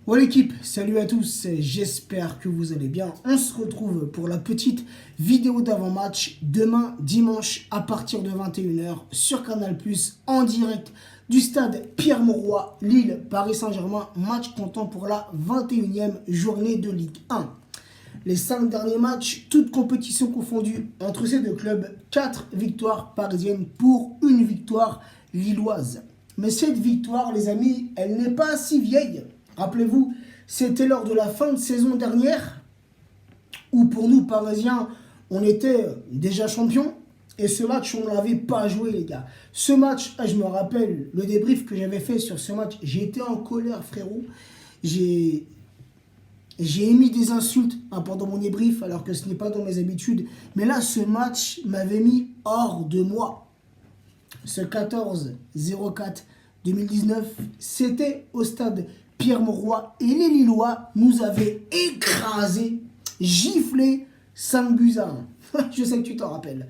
Ouais l'équipe, salut à tous, j'espère que vous allez bien. On se retrouve pour la petite vidéo d'avant-match demain dimanche à partir de 21 h sur Canal+, en direct du stade Pierre-Mauroy, Lille, Paris Saint-Germain, match comptant pour la 21e journée de Ligue 1. Les 5 derniers matchs, toutes compétitions confondues entre ces deux clubs, 4 victoires parisiennes pour une victoire lilloise. Mais cette victoire, les amis, elle n'est pas si vieille. Rappelez-vous, c'était lors de la fin de saison dernière où pour nous, Parisiens, on était déjà champions. Et ce match, on ne l'avait pas joué, les gars. Ce match, je me rappelle le débrief que j'avais fait sur ce match. J'ai été en colère, frérot. J'ai émis des insultes pendant mon débrief, alors que ce n'est pas dans mes habitudes. Mais là, ce match m'avait mis hors de moi. Ce 14-04-2019, c'était au stade Pierre-Mauroy et les Lillois nous avaient écrasés, giflés 5-1. Je sais que tu t'en rappelles.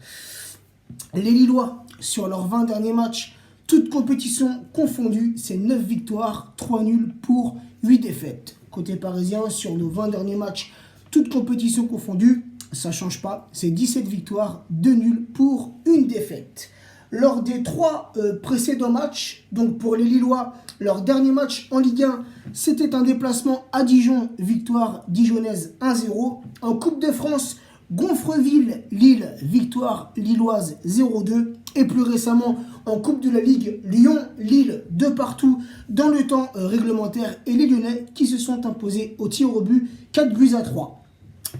Les Lillois, sur leurs 20 derniers matchs, toutes compétitions confondues, c'est 9 victoires, 3 nuls pour 8 défaites. Côté parisien, sur nos 20 derniers matchs, toutes compétitions confondues, ça ne change pas, c'est 17 victoires, 2 nuls pour 1 défaite. Lors des 3 précédents matchs, donc pour les Lillois, leur dernier match en Ligue 1, c'était un déplacement à Dijon, victoire dijonnaise 1-0. En Coupe de France, Gonfreville-Lille, victoire lilloise 0-2. Et plus récemment, en Coupe de la Ligue, Lyon-Lille, de partout dans le temps réglementaire. Et les Lyonnais qui se sont imposés au tir au but 4-3.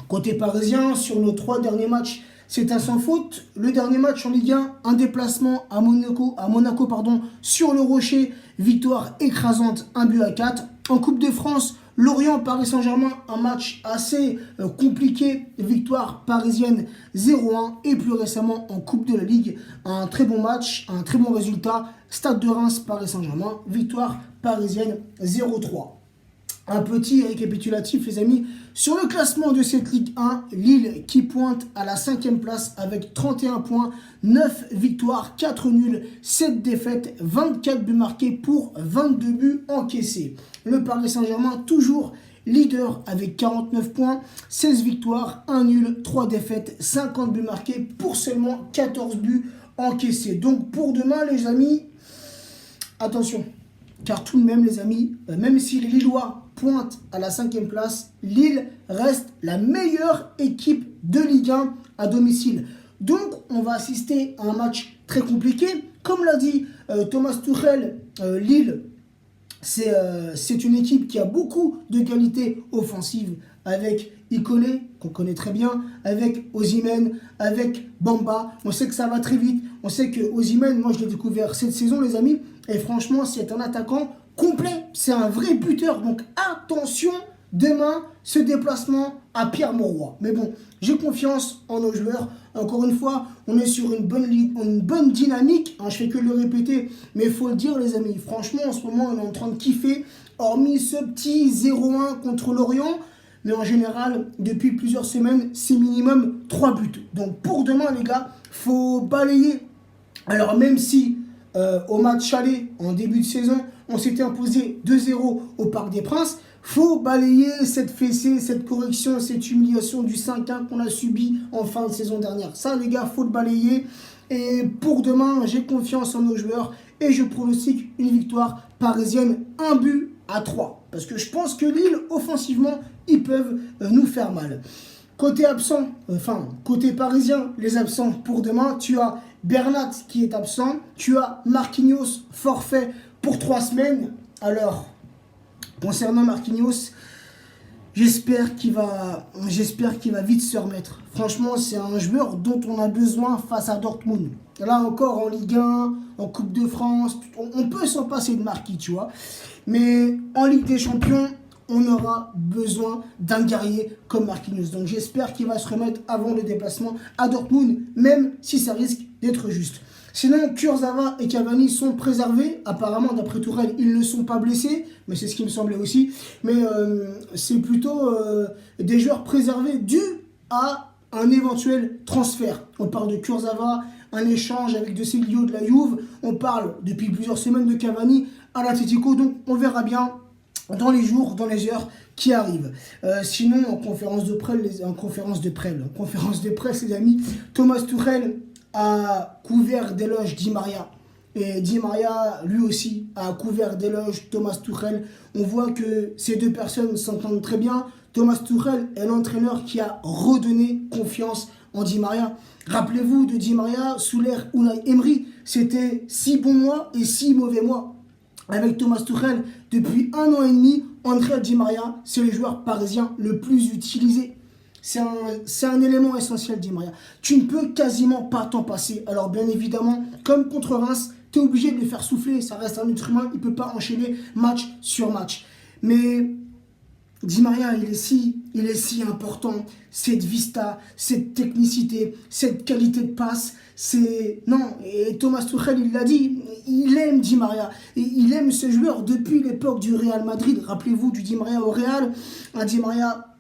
Côté parisien, sur nos 3 derniers matchs, c'est un sans faute. Le dernier match en Ligue 1, un déplacement à Monaco, sur le Rocher, victoire écrasante 1-4. En Coupe de France, Lorient, Paris Saint-Germain, un match assez compliqué, victoire parisienne 0-1. Et plus récemment en Coupe de la Ligue, un très bon match, un très bon résultat. Stade de Reims, Paris Saint-Germain, victoire parisienne 0-3. Un petit récapitulatif, les amis, sur le classement de cette Ligue 1, Lille qui pointe à la 5e place avec 31 points, 9 victoires, 4 nuls, 7 défaites, 24 buts marqués pour 22 buts encaissés. Le Paris Saint-Germain toujours leader avec 49 points, 16 victoires, 1 nul, 3 défaites, 50 buts marqués pour seulement 14 buts encaissés. Donc pour demain, les amis, attention. Car tout de même, les amis, même si les Lillois pointent à la 5e place, Lille reste la meilleure équipe de Ligue 1 à domicile. Donc, on va assister à un match très compliqué. Comme l'a dit Thomas Tuchel, Lille, c'est une équipe qui a beaucoup de qualités offensives avec Icolé, qu'on connaît très bien, avec Osimhen, avec Bamba. On sait que ça va très vite. On sait que Osimhen, moi je l'ai découvert cette saison, les amis. Et franchement, c'est un attaquant complet. C'est un vrai buteur. Donc attention, demain, ce déplacement à Pierre-Mauroy. Mais bon, j'ai confiance en nos joueurs. Encore une fois, on est sur une bonne dynamique. Je fais que le répéter, mais il faut le dire, les amis. Franchement, en ce moment, on est en train de kiffer. Hormis ce petit 0-1 contre Lorient. Mais en général, depuis plusieurs semaines, c'est minimum 3 buts. Donc pour demain, les gars, faut balayer. Alors même si au match aller, en début de saison, on s'était imposé 2-0 au Parc des Princes, faut balayer cette fessée, cette correction, cette humiliation du 5-1 qu'on a subi en fin de saison dernière. Ça, les gars, faut le balayer. Et pour demain, j'ai confiance en nos joueurs et je pronostique une victoire parisienne, 1-3. Parce que je pense que Lille, offensivement, ils peuvent nous faire mal. Côté absent, côté parisien, les absents pour demain, tu as Bernat qui est absent, tu as Marquinhos, forfait pour 3 semaines. Alors, concernant Marquinhos, j'espère qu'il va vite se remettre. Franchement, c'est un joueur dont on a besoin face à Dortmund. Là encore, en Ligue 1, en Coupe de France, on peut s'en passer de Marquis, tu vois. Mais en Ligue des Champions, on aura besoin d'un guerrier comme Marquinhos. Donc j'espère qu'il va se remettre avant le déplacement à Dortmund, même si ça risque d'être juste. Sinon, Kurzawa et Cavani sont préservés. Apparemment, d'après Tourelle, ils ne sont pas blessés. Mais c'est ce qui me semblait aussi. Mais c'est plutôt des joueurs préservés dus à un éventuel transfert. On parle de Kurzawa, un échange avec De Sciglio de la Juve. On parle depuis plusieurs semaines de Cavani à l'Atlético. Donc on verra bien. dans les jours, dans les heures qui arrivent. Sinon, en conférence de presse, les amis, Thomas Tuchel a couvert d'éloges Di Maria. Et Di Maria, lui aussi, a couvert d'éloges Thomas Tuchel. On voit que ces deux personnes s'entendent très bien. Thomas Tuchel est l'entraîneur qui a redonné confiance en Di Maria. Rappelez-vous de Di Maria sous l'ère Unai Emery. C'était 6 bons mois et 6 mauvais mois. Avec Thomas Tuchel, depuis 1 an et demi, André Di Maria, c'est le joueur parisien le plus utilisé. C'est un élément essentiel, Di Maria. Tu ne peux quasiment pas t'en passer. Alors bien évidemment, comme contre Reims, tu es obligé de le faire souffler. Ça reste un être humain, il ne peut pas enchaîner match sur match. Mais Di Maria, il est si important. Cette vista, cette technicité, cette qualité de passe. Non, et Thomas Tuchel, il l'a dit, il aime Di Maria. Et il aime ce joueur depuis l'époque du Real Madrid. Rappelez-vous du Di Maria au Real. Un Di Maria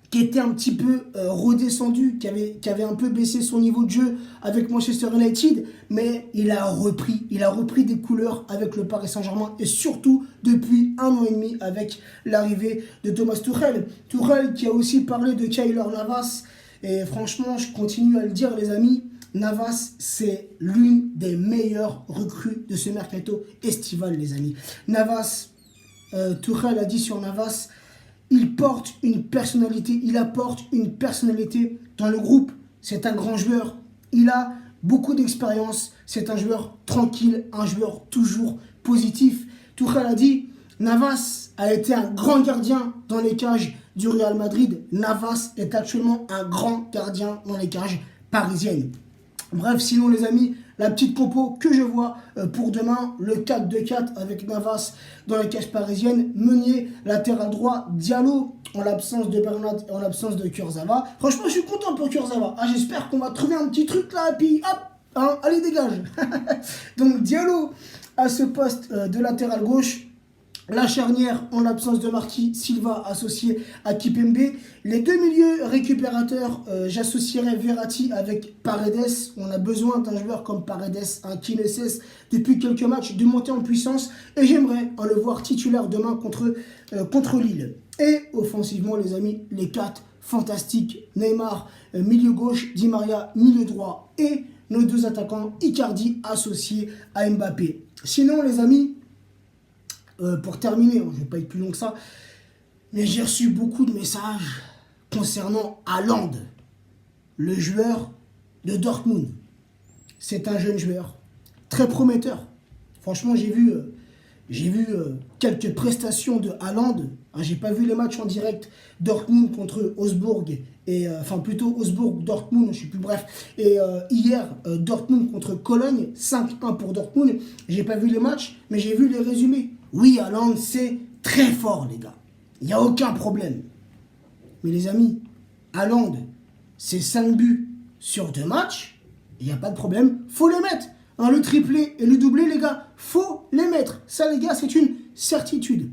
qui était un petit peu redescendu, qui avait un peu baissé son niveau de jeu avec Manchester United, mais il a repris des couleurs avec le Paris Saint-Germain et surtout depuis 1 an et demi avec l'arrivée de Thomas Tuchel. Tuchel qui a aussi parlé de Keylor Navas, et franchement, je continue à le dire les amis, Navas, c'est l'une des meilleures recrues de ce mercato estival les amis. Navas, Tuchel a dit sur Navas, il apporte une personnalité dans le groupe. C'est un grand joueur. Il a beaucoup d'expérience. C'est un joueur tranquille, un joueur toujours positif. Tuchel a dit, Navas a été un grand gardien dans les cages du Real Madrid. Navas est actuellement un grand gardien dans les cages parisiennes. Bref, sinon les amis, la petite compo que je vois pour demain, le 4-2-4 avec Navas dans la cage parisienne, Meunier, latéral droit, Diallo en l'absence de Bernat et en l'absence de Kurzawa. Franchement, je suis content pour Kurzawa. J'espère qu'on va trouver un petit truc là, et puis hop, allez dégage. Donc Diallo à ce poste de latéral gauche. La charnière, en l'absence de Marquis, Silva associé à Kipembe. Les deux milieux récupérateurs, j'associerai Verratti avec Paredes. On a besoin d'un joueur comme Paredes, qui ne cesse depuis quelques matchs de monter en puissance. Et j'aimerais le voir titulaire demain contre Lille. Et offensivement, les amis, les 4 fantastiques. Neymar, milieu gauche, Di Maria, milieu droit. Et nos 2 attaquants, Icardi associé à Mbappé. Sinon, les amis, pour terminer, je ne vais pas être plus long que ça, mais j'ai reçu beaucoup de messages concernant Haaland, le joueur de Dortmund. C'est un jeune joueur, très prometteur. Franchement, j'ai vu quelques prestations de Haaland. J'ai pas vu les matchs en direct, Dortmund contre Augsbourg, plutôt Augsbourg-Dortmund, je sais plus, bref. Et hier, Dortmund contre Cologne, 5-1 pour Dortmund. J'ai pas vu les matchs, mais j'ai vu les résumés. Oui, Haaland, c'est très fort, les gars. Il n'y a aucun problème. Mais les amis, Haaland, c'est 5 buts sur 2 matchs. Il n'y a pas de problème. Faut les mettre. Le triplé et le doublé, les gars, faut les mettre. Ça, les gars, c'est une certitude.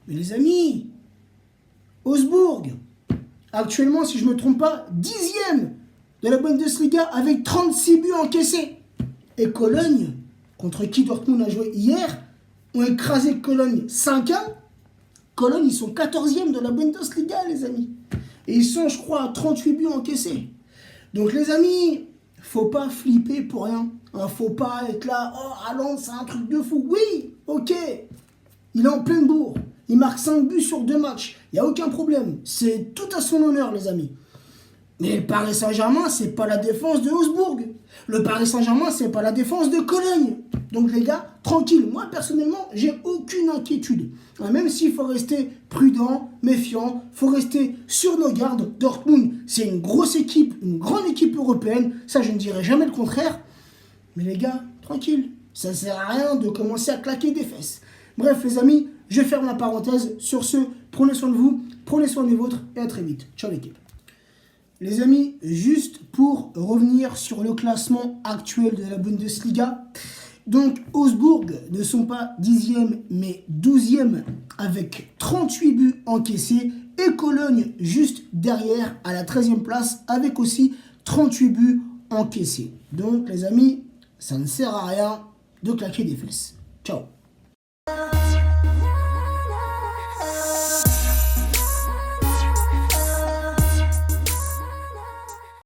Mais les amis, Augsbourg, actuellement, si je ne me trompe pas, 10e de la Bundesliga avec 36 buts encaissés. Et Cologne, contre qui Dortmund a joué hier, ont écrasé Cologne 5-1. Cologne, ils sont 14e de la Bundesliga, les amis. Et ils sont, je crois, à 38 buts encaissés. Donc, les amis, faut pas flipper pour rien. Faut pas être là, Haaland, c'est un truc de fou. Oui, ok. Il est en pleine bourre. Il marque 5 buts sur 2 matchs. Il n'y a aucun problème. C'est tout à son honneur, les amis. Mais le Paris Saint-Germain, c'est pas la défense de Augsbourg. Le Paris Saint-Germain, c'est pas la défense de Cologne. Donc les gars, tranquille. Moi, personnellement, j'ai aucune inquiétude. Même s'il faut rester prudent, méfiant, faut rester sur nos gardes. Dortmund, c'est une grosse équipe, une grande équipe européenne. Ça, je ne dirai jamais le contraire. Mais les gars, tranquille. Ça ne sert à rien de commencer à claquer des fesses. Bref, les amis, je ferme la parenthèse. Sur ce, prenez soin de vous, prenez soin des vôtres et à très vite. Ciao l'équipe. Les amis, juste pour revenir sur le classement actuel de la Bundesliga. Donc, Augsbourg ne sont pas 10e, mais 12e avec 38 buts encaissés. Et Cologne, juste derrière, à la 13e place, avec aussi 38 buts encaissés. Donc, les amis, ça ne sert à rien de claquer des fesses. Ciao.